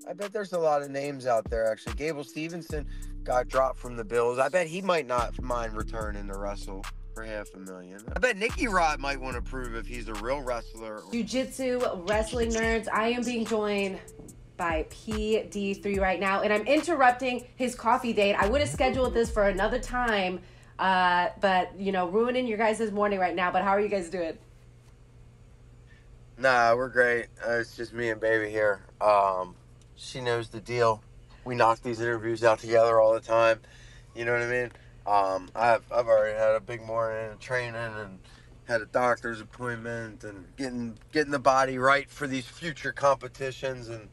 I bet there's a lot of names out there, actually. Gable Stevenson got dropped from the Bills. I bet he might not mind returning to wrestle for $500,000. I bet Nicky Rod might want to prove if he's a real wrestler. Jiu Jitsu wrestling nerds, I am being joined by PD3 right now, and I'm interrupting his coffee date. I would have scheduled this for another time, but, ruining your guys' morning right now. But how are you guys doing? Nah, we're great. It's just me and baby here. She knows the deal. We knock these interviews out together all the time. You know what I mean? I've already had a big morning of training and had a doctor's appointment and getting the body right for these future competitions, and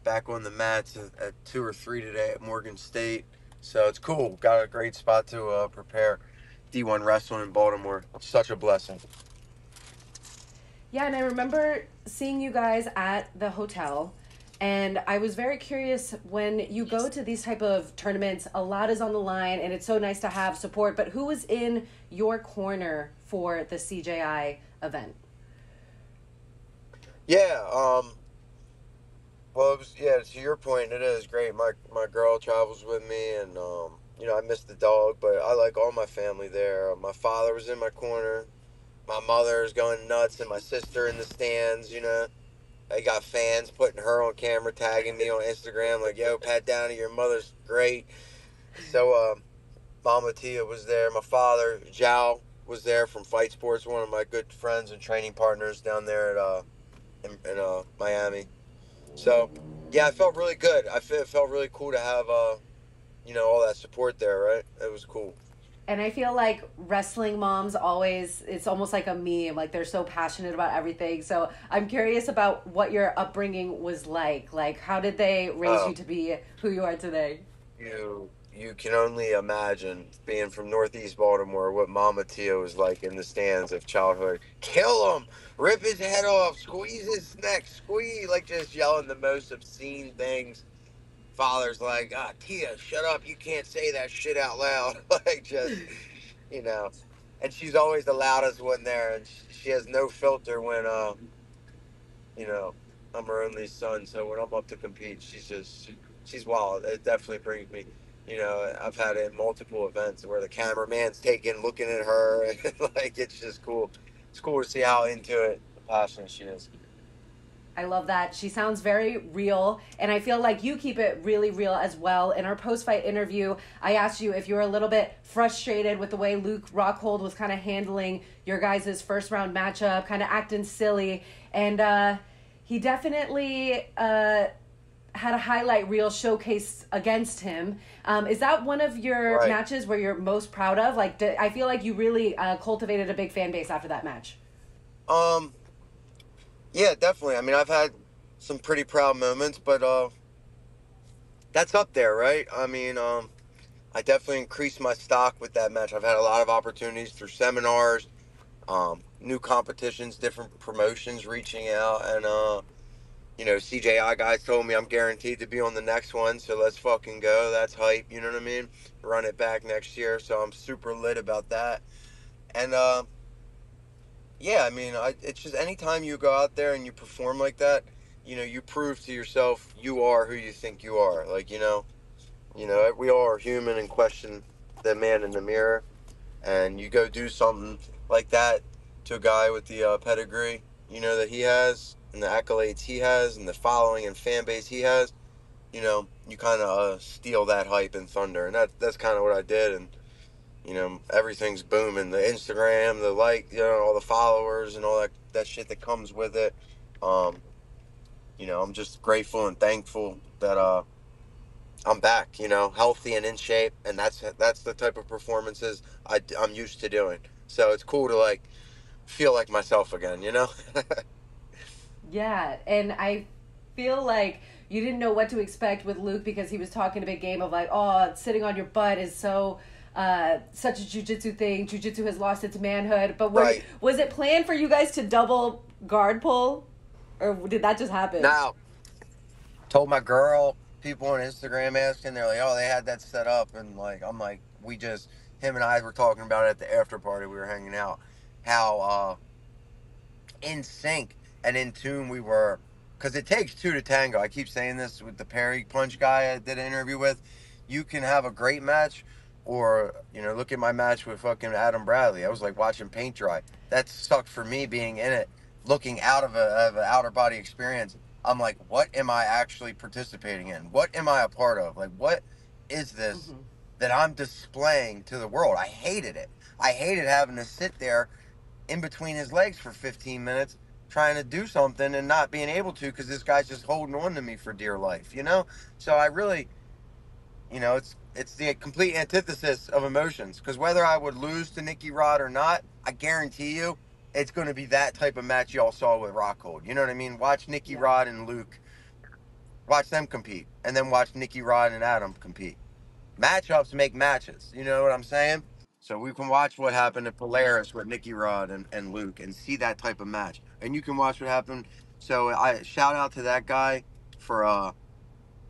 back on the mats at 2 or 3 today at Morgan State. So it's cool. Got a great spot to prepare. D1 wrestling in Baltimore. Such a blessing. Yeah, and I remember seeing you guys at the hotel, and I was very curious, when you go to these type of tournaments, a lot is on the line, and it's so nice to have support, but who was in your corner for the CJI event? Yeah, well, to your point, it is great. My girl travels with me, and I miss the dog, but I like all my family there. My father was in my corner. My mother's going nuts, and my sister in the stands. I got fans putting her on camera, tagging me on Instagram, like, "Yo, Pat Downey, your mother's great." So, Mama Tia was there. My father, Zhao, was there from Fight Sports, one of my good friends and training partners down there at in Miami. So, yeah, I felt really good. It felt really cool to have all that support there, right? It was cool. And I feel like wrestling moms always, it's almost like a meme. Like, they're so passionate about everything. So I'm curious about what your upbringing was like. Like, how did they raise you to be who you are today? You can only imagine, being from Northeast Baltimore, what Mama Tia was like in the stands of childhood. Kill him! Rip his head off! Squeeze his neck! Squeeze! Like, just yelling the most obscene things. Father's like, Tia, shut up! You can't say that shit out loud. Like, just, you know. And she's always the loudest one there, and she has no filter when, I'm her only son. So when I'm up to compete, she's wild. It definitely brings me. I've had it in multiple events where the cameraman's taking, looking at her, and like, it's just cool. It's cool to see how into it, passionate she is. I love that. She sounds very real, and I feel like you keep it really real as well. In our post-fight interview, I asked you if you were a little bit frustrated with the way Luke Rockhold was kind of handling your guys' first-round matchup, kind of acting silly, and he definitely had a highlight reel showcase against him. Is that one of your matches where you're most proud of? Like, I feel like you really cultivated a big fan base after that match. Yeah, definitely. I mean, I've had some pretty proud moments, but that's up there, right? I mean, I definitely increased my stock with that match. I've had a lot of opportunities through seminars, new competitions, different promotions reaching out, and CJI guys told me I'm guaranteed to be on the next one, so let's fucking go. That's hype, you know what I mean? Run it back next year, so I'm super lit about that. And yeah, I mean, it's just anytime you go out there and you perform like that, you prove to yourself you are who you think you are. Like, we all are human and question the man in the mirror. And you go do something like that to a guy with the pedigree, that he has, and the accolades he has, and the following and fan base he has, you kind of steal that hype and thunder. And that's kind of what I did. And everything's booming. The Instagram, all the followers and all that shit that comes with it. I'm just grateful and thankful that I'm back, healthy and in shape, and that's the type of performances I'm used to doing. So it's cool to feel like myself again, Yeah, and I feel like you didn't know what to expect with Luke, because he was talking a big game of like, oh, sitting on your butt is so such a jiu-jitsu thing. Jiu-jitsu has lost its manhood. But was it planned for you guys to double guard pull, or did that just happen? No. Told my girl, people on Instagram asking, they're like, oh, they had that set up, and I'm like, him and I were talking about it at the after party. We were hanging out, how in sync and in tune we were because it takes two to tango. I keep saying this with the Perry Punch guy I did an interview with. You can have a great match, or look at my match with fucking Adam Bradley. I was like watching paint dry. That sucked for me being in it, looking out of an outer body experience. I'm like, what am I actually participating in? What am I a part of? Like, what is this Mm-hmm. that I'm displaying to the world? I hated it. I hated having to sit there in between his legs for 15 minutes trying to do something and not being able to because this guy's just holding on to me for dear life. So I really, it's the complete antithesis of emotions, because whether I would lose to Nicky Rod or not, I guarantee you it's going to be that type of match y'all saw with Rockhold. You know what I mean? Watch Nicky Yeah. Rod and Luke, watch them compete, and then watch Nicky Rod and Adam compete. Matchups make matches. You know what I'm saying? So we can watch what happened at Polaris with Nicky Rod and Luke and see that type of match. And you can watch what happened. So I shout out to that guy for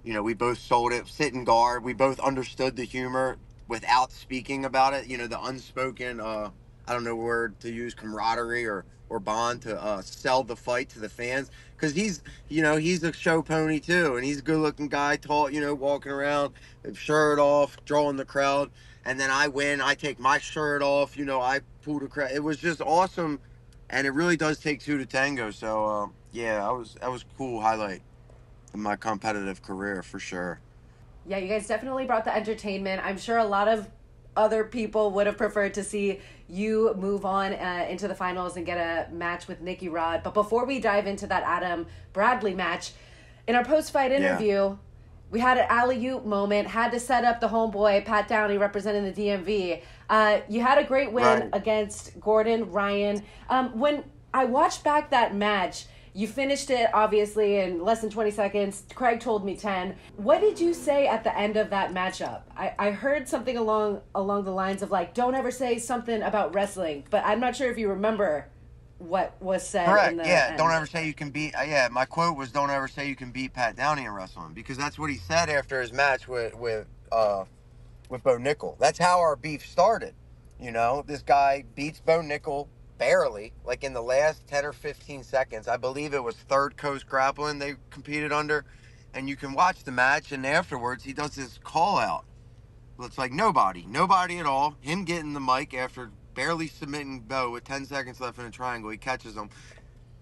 we both sold it, sit and guard. We both understood the humor without speaking about it. The unspoken, I don't know what word to use, camaraderie or bond to sell the fight to the fans. Because he's a show pony too. And he's a good looking guy, tall, walking around, shirt off, drawing the crowd. And then I win. I take my shirt off. I pull the crowd. It was just awesome. And it really does take two to tango. So, yeah, that was a cool highlight in my competitive career for sure. Yeah, you guys definitely brought the entertainment. I'm sure a lot of other people would have preferred to see you move on into the finals and get a match with Nicky Rod. But before we dive into that Adam Bradley match, in our post-fight interview, we had an alley-oop moment, had to set up the homeboy, Pat Downey, representing the DMV. You had a great win against Gordon Ryan. When I watched back that match, you finished it, obviously, in less than 20 seconds. Craig told me 10. What did you say at the end of that matchup? I heard something along the lines of, like, don't ever say something about wrestling. But I'm not sure if you remember what was said. Correct. In the Yeah. end. Don't ever say you can beat. My quote was, "Don't ever say you can beat Pat Downey in wrestling," because that's what he said after his match with Bo Nickel. That's how our beef started. This guy beats Bo Nickel barely, like in the last 10 or 15 seconds. I believe it was Third Coast Grappling they competed under. And you can watch the match, and afterwards he does this call out. It's like nobody at all. Him getting the mic after barely submitting Bo with 10 seconds left in a triangle. He catches him.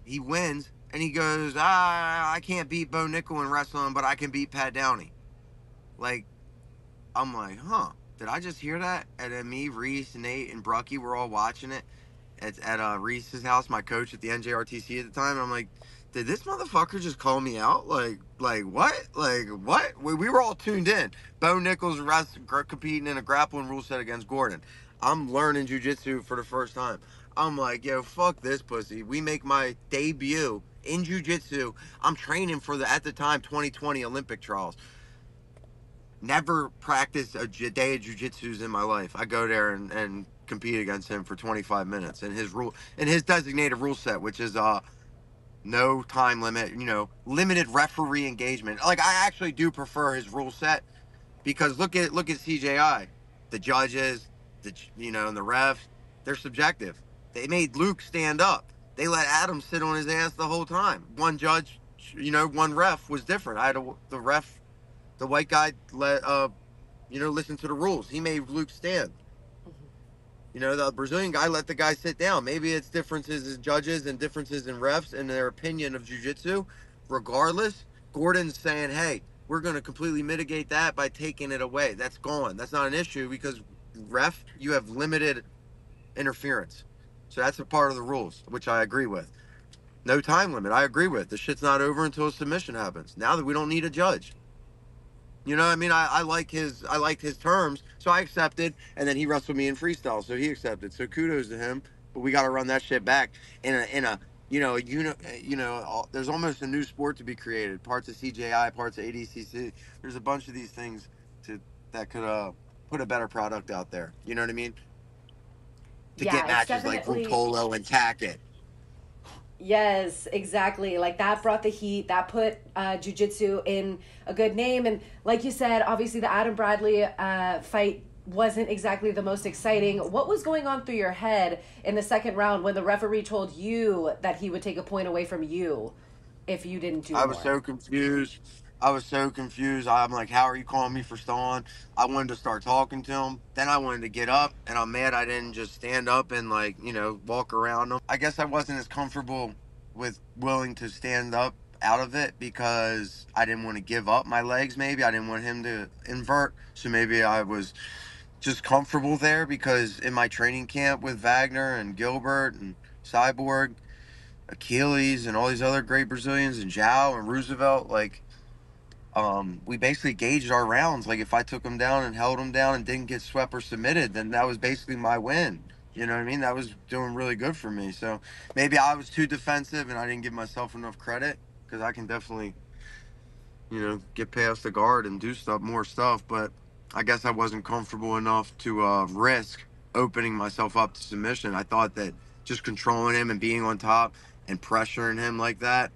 He wins, and he goes, I can't beat Bo Nickel in wrestling, but I can beat Pat Downey. Like, I'm like, huh, did I just hear that? And then me, Reese, Nate, and Brucky were all watching it at Reese's house, my coach at the NJRTC at the time. And I'm like, did this motherfucker just call me out? Like what? Like what? We were all tuned in. Bo Nichols competing in a grappling rule set against Gordon. I'm learning jiu-jitsu for the first time. I'm like, yo, fuck this pussy. We make my debut in jiu-jitsu. I'm training for at the time, 2020 Olympic trials. Never practiced a day of jiu-jitsus in my life. I go there and compete against him for 25 minutes in his designated rule set, which is no time limit, limited referee engagement. Like, I actually do prefer his rule set, because look at CJI, the judges, and the refs, they're subjective. They made Luke stand up. They let Adam sit on his ass the whole time. One judge, one ref was different. The ref, the white guy, listen to the rules. He made Luke stand. The Brazilian guy let the guy sit down. Maybe it's differences in judges and differences in refs and their opinion of jiu-jitsu. Regardless, Gordon's saying, hey, we're going to completely mitigate that by taking it away. That's gone. That's not an issue, because ref, you have limited interference. So that's a part of the rules, which I agree with. No time limit, I agree with. The shit's not over until a submission happens. Now that we don't need a judge. You know what I mean? I liked his terms, so I accepted, and then he wrestled me in freestyle, so he accepted. So kudos to him. But we got to run that shit back in a there's almost a new sport to be created. Parts of CJI, parts of ADCC. There's a bunch of these things that could put a better product out there. You know what I mean? To Yeah, get it's matches like definitely. Rutolo and Tackett. Yes, exactly. Like, that brought the heat. That put jiu-jitsu in a good name. And like you said, obviously the Adam Bradley fight wasn't exactly the most exciting. What was going on through your head in the second round when the referee told you that he would take a point away from you if you didn't do I was more. so confused. I was so confused. I'm like, how are you calling me for stalling? I wanted to start talking to him. Then I wanted to get up, and I'm mad I didn't just stand up and, like, walk around him. I guess I wasn't as comfortable with willing to stand up out of it because I didn't want to give up my legs. Maybe I didn't want him to invert. So maybe I was just comfortable there because in my training camp with Wagner and Gilbert and Cyborg, Achilles and all these other great Brazilians and Zhao and Roosevelt, like, we basically gauged our rounds. Like, if I took them down and held them down and didn't get swept or submitted, then that was basically my win. You know what I mean? That was doing really good for me. So maybe I was too defensive and I didn't give myself enough credit because I can definitely, get past the guard and do more stuff. But I guess I wasn't comfortable enough to risk opening myself up to submission. I thought that just controlling him and being on top and pressuring him like that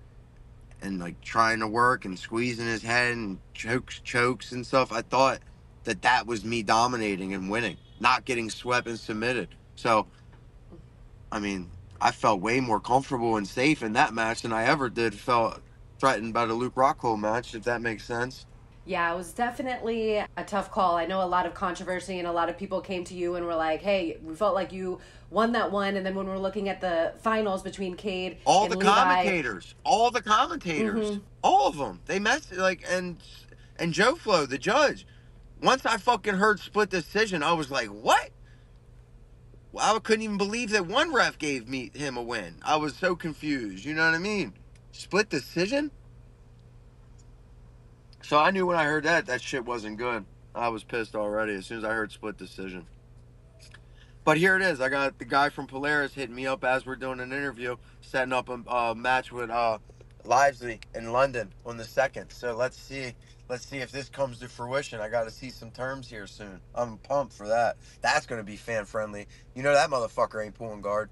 and like trying to work and squeezing his head and chokes and stuff. I thought that that was me dominating and winning, not getting swept and submitted. So, I mean, I felt way more comfortable and safe in that match than I ever did felt threatened by the Luke Rockhold match, if that makes sense. Yeah, it was definitely a tough call. I know a lot of controversy and a lot of people came to you and were like, hey, we felt like you won that one. And then when we're looking at the finals between Cade All and the Levi. commentators, all the commentators, Mm-hmm. all of them, they messed like and Joe Flo, the judge. Once I fucking heard split decision, I was like, what? I couldn't even believe that one ref gave him a win. I was so confused. You know what I mean? Split decision. So I knew when I heard that shit wasn't good. I was pissed already as soon as I heard split decision. But here it is. I got the guy from Polaris hitting me up as we're doing an interview, setting up a match with Livesy in London on the 2nd. So let's see. Let's see if this comes to fruition. I got to see some terms here soon. I'm pumped for that. That's going to be fan friendly. You know that motherfucker ain't pulling guard.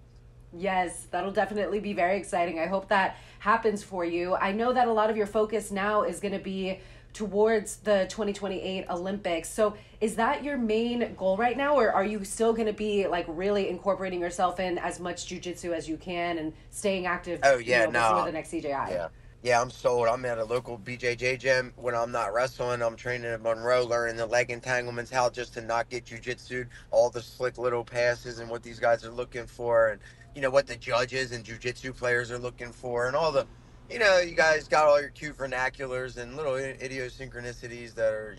Yes, that'll definitely be very exciting. I hope that happens for you. I know that a lot of your focus now is going to be towards the 2028 Olympics. So, is that your main goal right now, or are you still going to be like really incorporating yourself in as much jiu-jitsu as you can and staying active, Oh yeah, before no. the next CJI? Yeah. Yeah, I'm sold. I'm at a local BJJ gym. When I'm not wrestling, I'm training at Monroe, learning the leg entanglements, how just to not get jujitsued, all the slick little passes and what these guys are looking for, and what the judges and jujitsu players are looking for, and all the, you guys got all your cute vernaculars and little idiosyncrasies that are,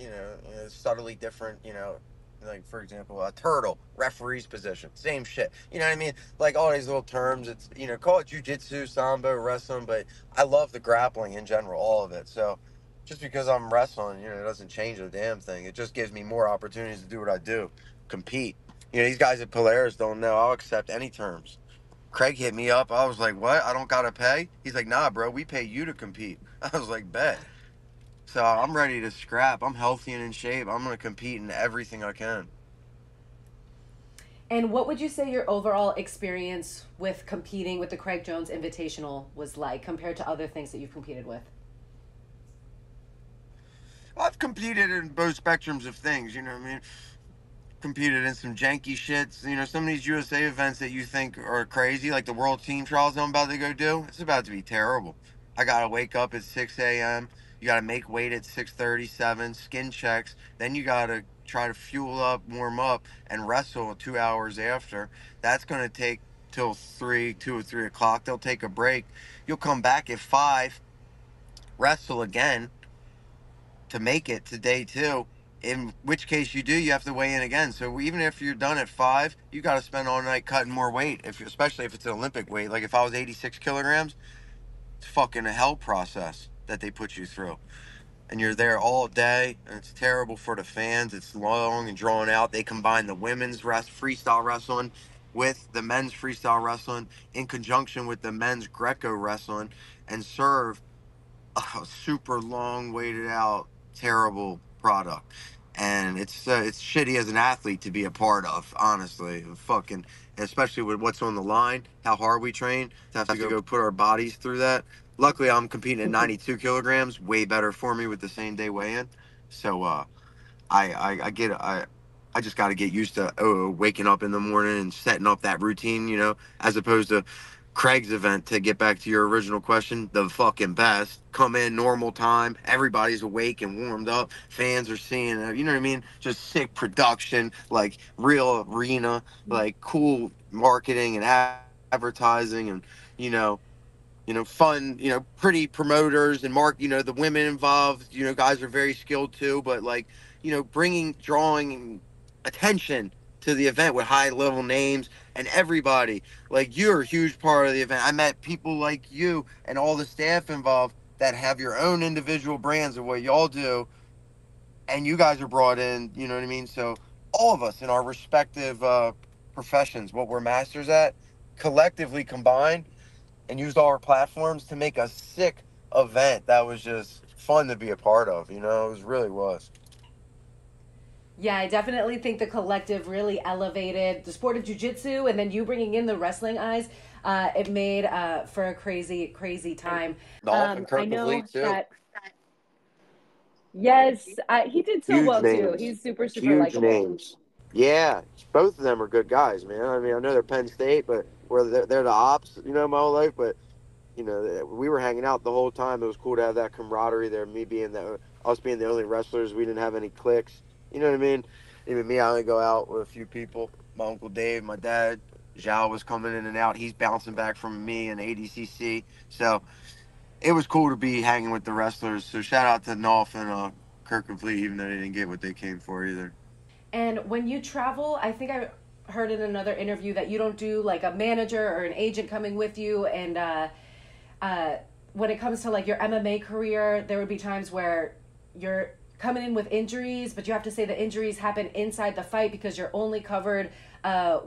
subtly different, like for example, a turtle, referee's position, same shit. You know what I mean? Like all these little terms. It's call it jujitsu, sambo, wrestling, but I love the grappling in general, all of it. So just because I'm wrestling, it doesn't change a damn thing. It just gives me more opportunities to do what I do, compete. These guys at Polaris don't know. I'll accept any terms. Craig hit me up. I was like, what? I don't got to pay? He's like, nah, bro, we pay you to compete. I was like, bet. So I'm ready to scrap. I'm healthy and in shape. I'm going to compete in everything I can. And what would you say your overall experience with competing with the Craig Jones Invitational was like compared to other things that you've competed with? I've competed in both spectrums of things, you know what I mean? Competed in some janky shits. Some of these USA events that you think are crazy, like the World Team Trials I'm about to go do, it's about to be terrible. I gotta wake up at 6 a.m. You gotta make weight at 6:37, skin checks. Then you gotta try to fuel up, warm up, and wrestle 2 hours after. That's gonna take till 2 or 3 o'clock. They'll take a break. You'll come back at 5, wrestle again to make it to day 2. In which case you do, you have to weigh in again. So even if you're done at 5, you got to spend all night cutting more weight. Especially if it's an Olympic weight. Like if I was 86 kilograms, it's fucking a hell process that they put you through. And you're there all day, and it's terrible for the fans. It's long and drawn out. They combine the women's freestyle wrestling with the men's freestyle wrestling in conjunction with the men's Greco wrestling and serve a super long, weighted out, terrible product. And it's shitty as an athlete to be a part of, honestly. Fucking, especially with what's on the line, how hard we train, to have to go put our bodies through that. Luckily, I'm competing at 92 kilograms, way better for me with the same day weigh-in. So I just got to get used to waking up in the morning and setting up that routine, as opposed to Craig's event, to get back to your original question, the fucking best. Come in normal time, everybody's awake and warmed up, fans are seeing it, you know what I mean? Just sick production, like real arena, like cool marketing and advertising, and you know, fun, pretty promoters and the women involved, guys are very skilled too, but like, drawing attention to the event with high level names and everybody. Like, you're a huge part of the event. I met people like you and all the staff involved that have your own individual brands of what y'all do, and you guys are brought in, you know what I mean? So all of us in our respective professions, what we're masters at, collectively combined and used all our platforms to make a sick event that was just fun to be a part of. Really was. Yeah, I definitely think the collective really elevated the sport of jiu-jitsu, and then you bringing in the wrestling eyes, it made for a crazy, crazy time. Dolph and I Kirk of Lee know too. that, yes, he did so Huge well too. names. He's super, super Huge likable. names. Yeah, both of them are good guys, man. I mean, I know they're Penn State, but they're the ops, my whole life. But we were hanging out the whole time. It was cool to have that camaraderie there. Us being the only wrestlers, we didn't have any cliques. You know what I mean? Even me, I only go out with a few people. My uncle Dave, my dad, Zhao was coming in and out. He's bouncing back from me and ADCC. So it was cool to be hanging with the wrestlers. So shout out to Nolf and Kirk of Lee, even though they didn't get what they came for either. And when you travel, I think I heard in another interview that you don't do like a manager or an agent coming with you. And when it comes to like your MMA career, there would be times where you're coming in with injuries, but you have to say the injuries happen inside the fight because you're only covered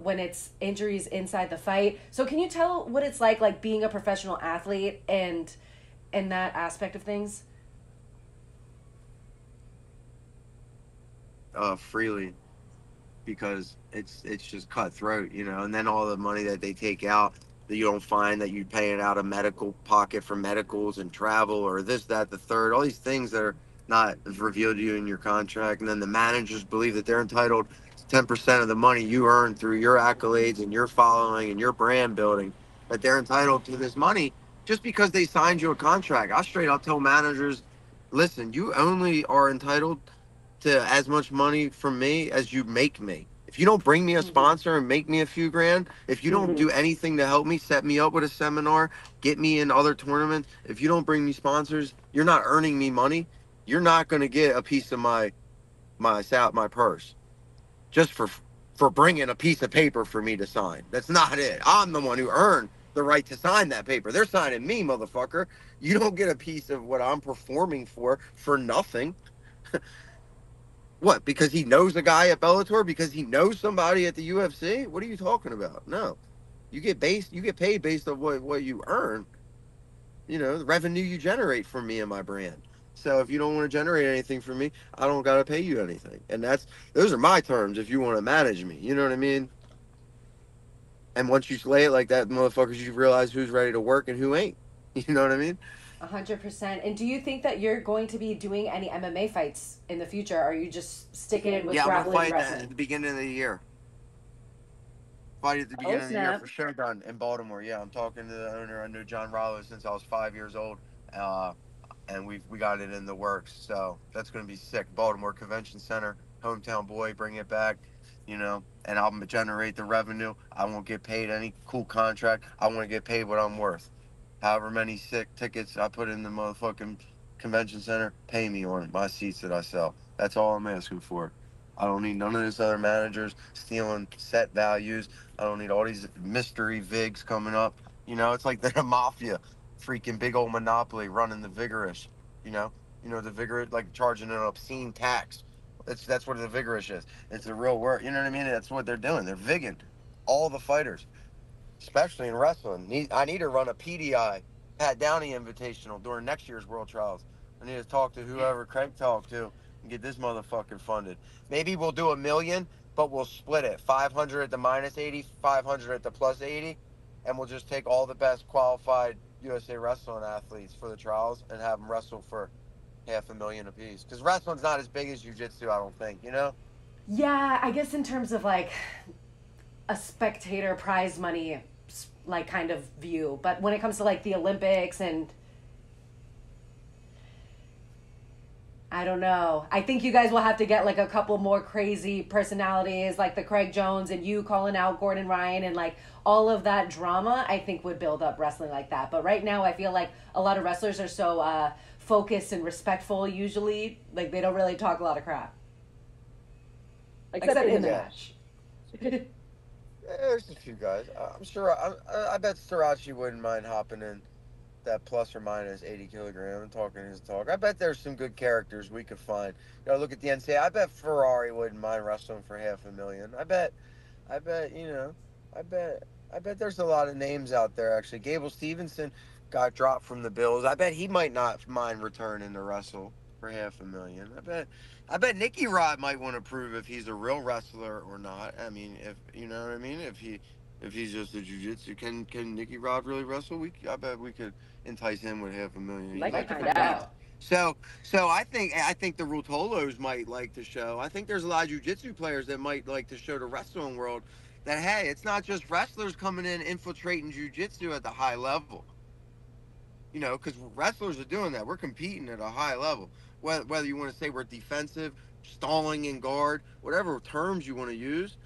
when it's injuries inside the fight. So can you tell what it's like being a professional athlete and that aspect of things? Freely, because it's just cutthroat, and then all the money that they take out that you don't find, that you paying out of medical pocket for medicals and travel or this, that, the third, all these things that are not revealed to you in your contract. And then the managers believe that they're entitled to 10% of the money you earn through your accolades and your following and your brand building, that they're entitled to this money just because they signed you a contract. I straight up tell managers, listen, you only are entitled to as much money from me as you make me. If you don't bring me a sponsor and make me a few grand, if you don't do anything to help me, set me up with a seminar, get me in other tournaments, if you don't bring me sponsors, you're not earning me money. You're not going to get a piece of my purse just for bringing a piece of paper for me to sign. That's not it. I'm the one who earned the right to sign that paper. They're signing me, motherfucker. You don't get a piece of what I'm performing for nothing. What? Because he knows a guy at Bellator? Because he knows somebody at the UFC? What are you talking about? No, you get paid based on what you earn. The revenue you generate from me and my brand. So if you don't want to generate anything for me, I don't gotta pay you anything. And those are my terms. If you want to manage me, you know what I mean. And once you lay it like that, motherfuckers, you realize who's ready to work and who ain't. You know what I mean? 100%. And do you think that you're going to be doing any MMA fights in the future? Or are you just sticking in with Yeah, I'm gonna grappling and fight wrestling? at the beginning of the year. Fight at the Oh, beginning of the year snap. for sure, done in Baltimore. Yeah, I'm talking to the owner. I knew John Rollo since I was 5 years old, and we got it in the works. So that's going to be sick. Baltimore Convention Center, hometown boy, bring it back, and I'll generate the revenue. I won't get paid any cool contract. I want to get paid what I'm worth. However many sick tickets I put in the motherfucking convention center, pay me on it. My seats that I sell. That's all I'm asking for. I don't need none of these other managers stealing set values. I don't need all these mystery vigs coming up. It's like they're a mafia, freaking big old monopoly running the vigorous. You know, the vigorous, like charging an obscene tax. That's what the vigorous is. It's a real word. You know what I mean? That's what they're doing. They're vigging all the fighters, especially in wrestling. I need to run a PDI, Pat Downey Invitational during next year's World Trials. I need to talk to whoever Craig talked to and get this motherfucking funded. Maybe we'll do $1 million, but we'll split it: 500 at the -80, 500 at the +80, and we'll just take all the best qualified USA wrestling athletes for the trials and have them wrestle for $500,000 apiece. Because wrestling's not as big as jiu-jitsu, I don't think. Yeah, I guess in terms of like a spectator prize money, like kind of view. But when it comes to like the Olympics and I don't know. I think you guys will have to get like a couple more crazy personalities like the Craig Jones and you calling out Gordon Ryan and like all of that drama, I think would build up wrestling like that. But right now I feel like a lot of wrestlers are so focused and respectful usually. Like they don't really talk a lot of crap. Except in the match. There's a few guys. I'm sure. I bet Srirachi wouldn't mind hopping in that plus or minus 80 kilogram and talking his talk. I bet there's some good characters we could find. You know, look at the NCAA. I bet Ferrari wouldn't mind wrestling for $500,000. I bet, you know, I bet there's a lot of names out there actually. Gable Stevenson got dropped from the Bills. I bet he might not mind returning to wrestle for $500,000. I bet Nicky Rod might want to prove if he's a real wrestler or not. I mean, if you know what I mean, if he's just a jiu-jitsu, can Nicky Rod really wrestle? I bet we could entice him with $500,000. Like to find out. So I think the Rutolos might like to show. I think there's a lot of jiu-jitsu players that might like to show the wrestling world that hey, it's not just wrestlers coming in infiltrating jiu-jitsu at the high level. You know, because wrestlers are doing that. We're competing at a high level. Whether you want to say we're defensive, stalling in guard, whatever terms you want to use,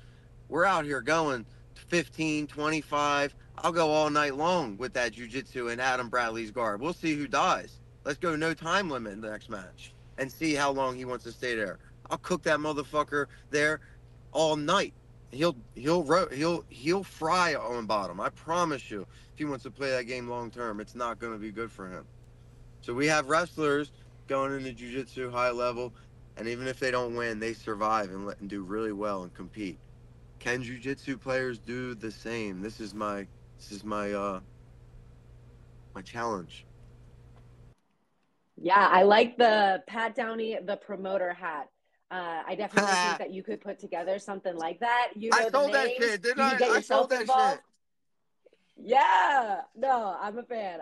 we're out here going 15, 25. I'll go all night long with that jiu-jitsu and Adam Bradley's guard. We'll see who dies. Let's go no time limit in the next match and see how long he wants to stay there. I'll cook that motherfucker there all night. He'll fry on bottom. I promise you. If he wants to play that game long term, it's not going to be good for him. So we have wrestlers going into jiu-jitsu high level, and even if they don't win, they survive and do really well and compete. Can jiu-jitsu players do the same? This is my challenge. Yeah, I like the Pat Downey, the promoter hat. I definitely think that you could put together something like that. You know, I sold that shit, didn't I? I sold that shit. Yeah, no, I'm a fan.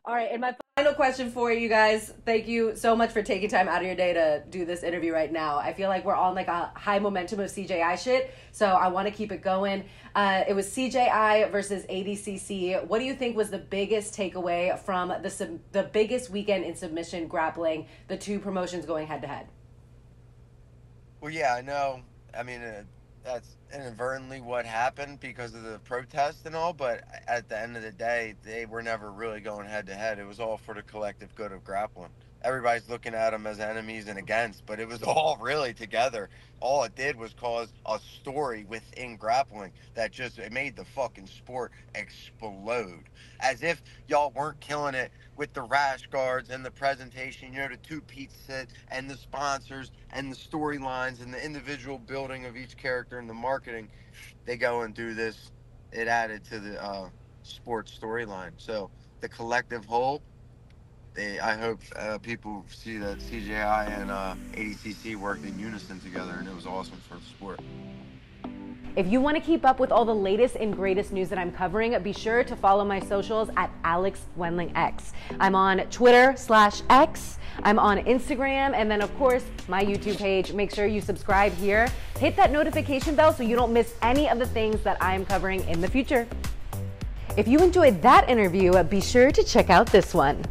All right, and my final question for you guys. Thank you so much for taking time out of your day to do this interview right now. I feel like we're on like a high momentum of CJI shit, so I want to keep it going. It was CJI versus ADCC. What do you think was the biggest takeaway from the biggest weekend in submission grappling, the two promotions going head to head? Well, yeah, I know. I mean, that's inadvertently what happened because of the protest and all, but at the end of the day, they were never really going head to head. It was all for the collective good of grappling. Everybody's looking at them as enemies and against, but it was all really together. All it did was cause a story within grappling that just it made the fucking sport explode. As if y'all weren't killing it with the rash guards and the presentation, you know, the two pizzas and the sponsors and the storylines and the individual building of each character and the marketing. They go and do this. It added to the sports storyline. So the collective whole, I hope people see that CJI and ADCC worked in unison together, and it was awesome for the sport. If you want to keep up with all the latest and greatest news that I'm covering, be sure to follow my socials at Alex WendlingX. I'm on Twitter/X. I'm on Instagram, and then of course my YouTube page. Make sure you subscribe here. Hit that notification bell so you don't miss any of the things that I'm covering in the future. If you enjoyed that interview, be sure to check out this one.